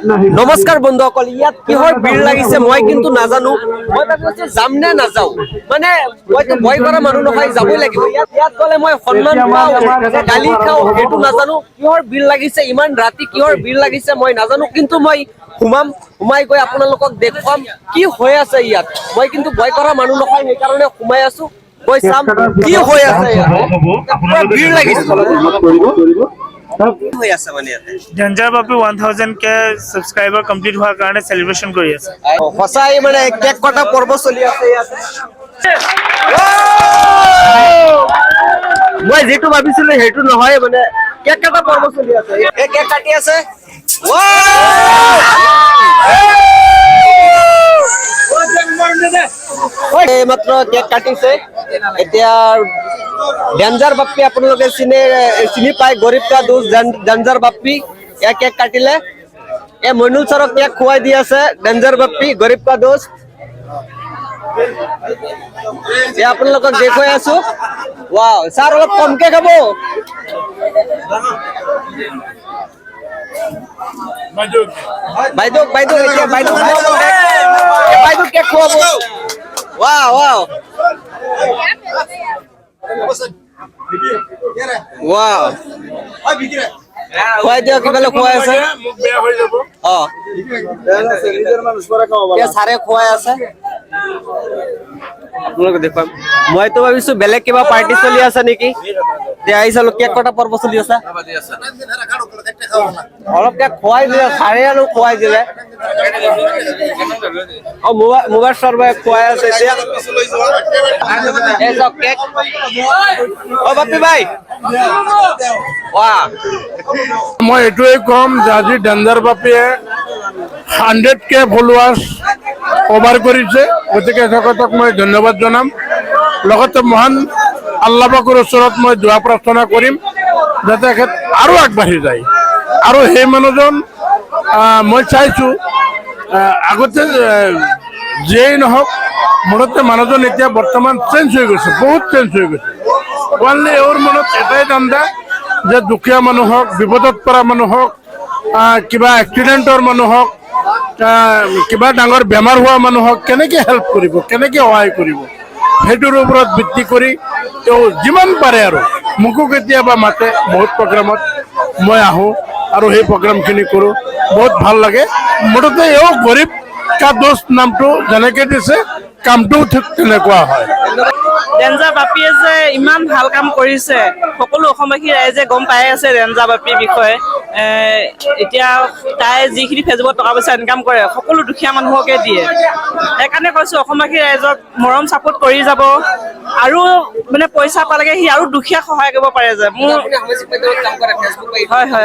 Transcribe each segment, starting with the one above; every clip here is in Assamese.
নমস্কাৰ বন্ধুসকল, ইয়াত কিহৰ ভিৰ লাগিছে মই কিন্তু নাজানো। মই ভাবিছো যাম নে নাযাও, মানে মইতো ভয় কৰা মানুহ নহয়, যাবই লাগিব। ইয়াত গলে মই সন্মান পাওঁ, গালি খাওঁ, সেইটো নাজানো। কিহৰ ভিৰ লাগিছে ইমান ৰাতি, কিহৰ ভিৰ লাগিছে মই নাজানো, কিন্তু মই সোমাই গৈ আপোনালোকক দেখুৱাম কি হৈ আছে ইয়াত। মই কিন্তু ভয় কৰা মানুহ নহয়, সেইকাৰণে সোমাই আছো। গৈ চাম কি হৈ আছে ইয়াত, পুৰা ভিৰ লাগিছে। ডেঞ্জাৰ বাপি 1000K সাবস্ক্ৰাইবাৰ কমপ্লিট হওয়াৰ কাৰণে সেলিব্ৰেশন কৰি আছে। সঁচাই মানে কেক কটা পৰ্ব চলি আছে ইয়াত। মই যেটো ভাবিছিলো সেইটো নহয়, মানে কেক কটা পৰ্ব চলি আছে। এই কেক কাটি আছে। এই মাত্ৰ কেক কাটিছে। এতিয়া ডেঞ্জাৰ বাপ্পি আপোনালোকে চিনি পায়, গৰীব কা দোষ ডেঞ্জাৰ বাপ্পি। কেক কাটিলে এই মইনুল ছাৰক কেক খুৱাই দি আছে ডেঞ্জাৰ বাপ্পি, গৰীব কা দোষ। আপোনালোকক দেখুৱাই আছো। ৱাও, ছাৰ অলপ কমকে খাব। বাইদেউ কেক খুৱাব। ৱাও ৱাও ৱাও, খুৱাই দিয়ক, কিবালে খুৱাই আছে। ছাৰে খুৱাই আছে, আপোনালোকে দেখুৱাম। মইতো ভাবিছো বেলেগ কিবা পাৰ্টি চলি আছে নেকি। আহি চালো কেক কটা পৰ্ব চলি আছে। অলপ কেক খুৱাই দিলে ছাৰে আৰু খুৱাই দিলে। মোবাইল চাৰ্ভাৰ খুৱাই আছে এতিয়া। কেক বাপি ভাই, মই এইটোৱে কম যে আজি ডেঞ্জাৰ বাপিয়ে 100K ফলোৱাৰ্ছ কভাৰ কৰিছে, গতিকে তেখেতক মই ধন্যবাদ জনাম। লগতে মহান আল্লাহ পাকৰ ওচৰত মই দোৱা প্ৰাৰ্থনা কৰিম যাতে তেখেত আৰু আগবাঢ়ি যায়। আৰু সেই মানুহজন মই চাইছোঁ আগতে যিয়েই নহওক, মনতে মানুহজন এতিয়া বৰ্তমান চেঞ্জ হৈ গৈছে, বহুত চেঞ্জ হৈ গৈছে। অনলি এওঁৰ মনত এটাই ধান্দা যে দুখীয়া মানুহক, বিপদত পৰা মানুহক, কিবা এক্সিডেণ্টৰ মানুহক, কিবা ডাঙৰ বেমাৰ হোৱা মানুহক কেনেকৈ হেল্প কৰিব, কেনেকৈ সহায় কৰিব, সেইটোৰ ওপৰত ভিত্তি কৰি তেওঁ যিমান পাৰে আৰু মোকো কেতিয়াবা মাতে বহুত প্ৰগ্ৰামত, মই আহোঁ আৰু সেই প্ৰগ্ৰামখিনি কৰোঁ, বহুত ভাল লাগে। মুঠতে এওঁ গৰীব কা দোষ নামটো যেনেকৈ দিছে, কামটোও ঠিক তেনেকুৱা হয়। ডেঞ্জাৰ বাপিয়ে যে ইমান ভাল কাম কৰিছে, সকলো অসমবাসী ৰাইজে গম পাই আছে ডেঞ্জাৰ বাপিৰ বিষয়ে। এতিয়া তাই যিখিনি ফেচবুকত টকা পইচা ইনকাম কৰে, সকলো দুখীয়া মানুহকে দিয়ে। সেইকাৰণে কৈছো অসমবাসী ৰাইজক মৰম চাপোৰ্ট কৰি যাব, আৰু মানে পইচা পালেগে সি আৰু দুখীয়া সহায় কৰিব পাৰে। যে মোৰ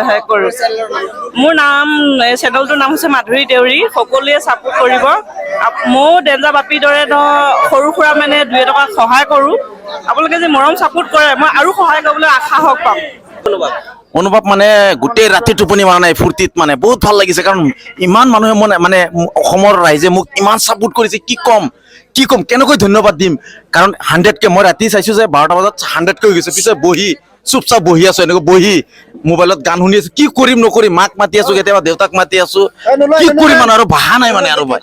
হয় কৰো। মোৰ নাম, চেনেলটোৰ নাম হৈছে মাধুৰী দেউৰী। সকলোৱে চাপোৰ্ট কৰিব। ময়ো ডেঞ্জাৰ বাপিৰ দৰে সৰু সুৰা মানে 2 টকা সহায় কৰোঁ। আপোনালোকে যে মৰম চাপোৰ্ট কৰে, মই আৰু সহায় কৰিবলৈ সাহস পাম। অনুভৱ মানে গোটেই ৰাতি টোপনি মৰা নাই, ফূৰ্তিত মানে বহুত ভাল লাগিছে। কাৰণ ইমান মানুহে মানে অসমৰ ৰাইজে মোক ইমান ছাপোৰ্ট কৰিছে, কি ক'ম কেনেকৈ ধন্যবাদ দিম। কাৰণ 100K মই ৰাতি চাইছোঁ যে 12টা বজাত 100K হৈ গৈছে। পিছত বহি চুপচাপ বহি আছো, এনেকৈ বহি মোবাইলত গান শুনি আছো। কি কৰিম নকৰিম, মাক মাতি আছো, কেতিয়াবা দেউতাক মাতি আছো, কি কৰিম মানে আৰু ভাষা নাই মানে। আৰু মই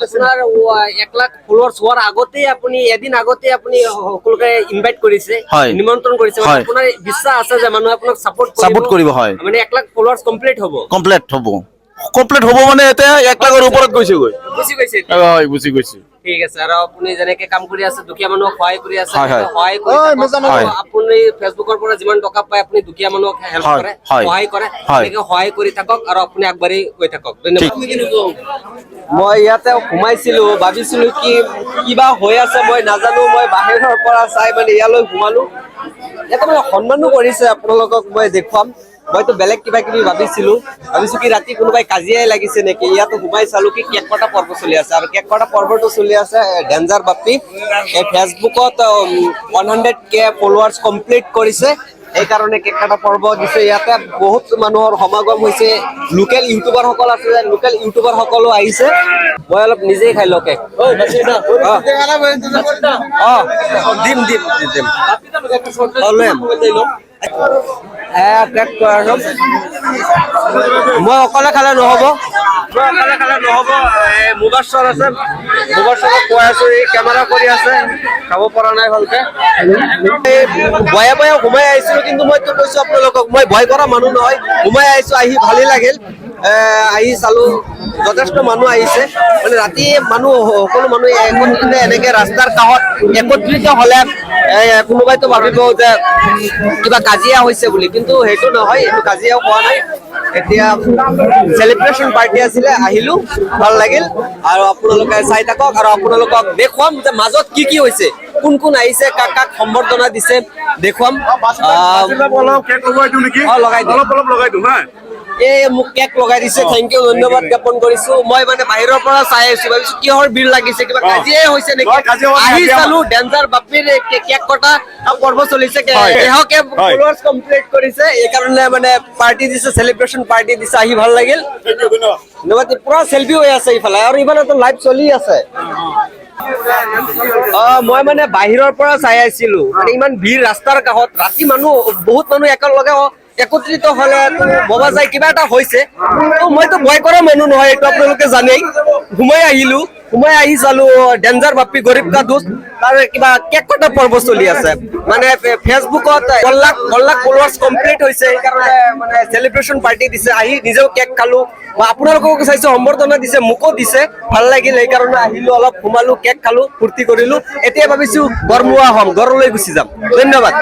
1 লাখ ফলোৱাৰ্ছ হোৱাৰ আগতেই আপুনি, এদিন আগতে আপুনি সকলোকে ইনভাইট কৰিছে, নিমন্ত্ৰণ কৰিছে। আপোনাৰ বিশ্বাস আছে যে মানুহে আপোনাক চাপোৰ্ট কৰিব। হয়, মানে 1 লাখ ফলোৱাৰ্ছ কমপ্লিট হ'ব মানে এতিয়া 1 লাখৰ ওপৰত গৈছেগৈ। হয়, বুজি গৈছে। ঠিক আছে। আৰু আপুনি যেনেকে কাম কৰি আছে, দুখীয়া মানুহক সহায় কৰি আছে, সহায় কৰি আপুনি ফেচবুকৰ পৰা যিমান টকা পায় আপুনি দুখীয়া মানুহক হেল্প কৰে, সহায় কৰে, এনেকে সহায় কৰি থাকক আৰু আপুনি আগবাঢ়ি গৈ থাকক। ধন্যবাদ। মই ইয়াতে সোমাইছিলো, ভাবিছিলো কিবা হৈ আছে মই নাজানো। মই বাহিৰৰ পৰা চাই মানে ইয়ালৈ সোমালো। ইয়াতে মানে সন্মানো কৰিছে, আপোনালোকক মই দেখুৱাম। মইতো বেলেগ কিবা কিবি ভাবিছো কি ৰাতি কোনোবাই কাজিয়াই লাগিছে নেকি। ইয়াতো সোমাই চালো কি কেক কটা পৰ্ব চলি আছে, আৰু কেক কটা পৰ্বটো চলি আছে ডেঞ্জাৰ বাপ্পি। এই ফেচবুকত 100K ফলোৱাৰ্ছ কমপ্লিট কৰিছে, সেইকাৰণে কেক কটা পৰ্ব দিছে। ইয়াতে বহুত মানুহৰ সমাগম হৈছে, লোকেল ইউটিউবাৰ সকল আছে, লোকেল ইউটিউবাৰ সকলো আহিছে। মই অলপ নিজেই খাই লওঁ কেক। দিম মই অকলে খালে নহ'ব, মুবাছৰ আছে, মুবাছৰক কৈ আছো, এই কেমেৰা কৰি আছে, খাব পৰা নাই ভালকে। বয়ে বয়ে সোমাই আহিছিলো, কিন্তু মইতো কৈছো আপোনালোকক মই ভয় কৰা মানুহ নহয়, সোমাই আহিছো, আহি ভালেই লাগিল। আহি চালো যথেষ্ট মানুহ আহিছে, মানে ৰাতি মানুহ সকলো মানুহ একত্ৰিত এনেকে ৰাস্তাৰ কাষত একত্ৰিত হলে কোনোবাইতো ভাবিব যে কিবা কাজিয়া হৈছে বুলি, কিন্তু সেইটো নহয়, এইটো কাজিয়াও হোৱা নাই। এতিয়া চেলিব্ৰেশ্যন পাৰ্টি আছিলে, আহিলো, ভাল লাগিল। আৰু আপোনালোকে চাই থাকক আৰু আপোনালোকক দেখুৱাম যে মাজত কি কি হৈছে, কোন কোন আহিছে, কাক কাক সম্বৰ্ধনা দিছে দেখুৱাম। লগাই দিওঁ এই মোক কেক লগাই দিছে, থেংক ইউ, ধন্যবাদ জ্ঞাপন কৰিছো। মই মানে বাহিৰৰ পৰা চাই আছো, ভাবিছো কিহৰ ভিৰ লাগিছে, কিবা কাজিয়াই হৈছে নেকি। আহি চালো ডেঞ্জাৰ বাপিৰ কেক কটা পৰ্ব চলিছে, গ্ৰাহকে ফলোৱাৰ্ছ কমপ্লিট কৰিছে, এইকাৰণে মানে পাৰ্টি দিছে, চেলিব্ৰেশ্যন পাৰ্টি দিছে, আহি ভাল লাগিল। ধন্যবাদ। পুৰা চেলফি হৈ আছে ইফালে, আৰু ইফালেতো লাইভ চলি আছে। মই মানে বাহিৰৰ পৰা চাই আছিলো, মানে ইমান ভিৰ ৰাস্তাৰ কাষত, ৰাতি মানুহ বহুত মানুহ একেলগে একত্ৰিত হলে ভবা যায় কিবা এটা হৈছে। মইতো ভয় কৰা মানুহ নহয়, এইটো আপোনালোকে জানেই। সোমাই আহিলো, সোমাই আহি চালো ডেঞ্জাৰ বাপি গৰীব কা দোস্ত, তাৰ কিবা কেক কটা পৰ্ব চলি আছে, মানে ফেচবুকত 1 লাখ ফলোৱাৰ্ছ কমপ্লিট হৈছে, সেইকাৰণে মানে চেলিব্ৰেশ্যন পাৰ্টি দিছে, আহি নিজেও কেক খালো, আপোনালোককো চাইছো, সম্বৰ্ধনা দিছে, মোকো দিছে, ভাল লাগিল। সেইকাৰণে আহিলো, অলপ সোমালো, কেক খালো, ফূৰ্তি কৰিলো। এতিয়া ভাবিছো গড়মুৱা হ'ম, ঘৰলৈ গুচি যাম। ধন্যবাদ।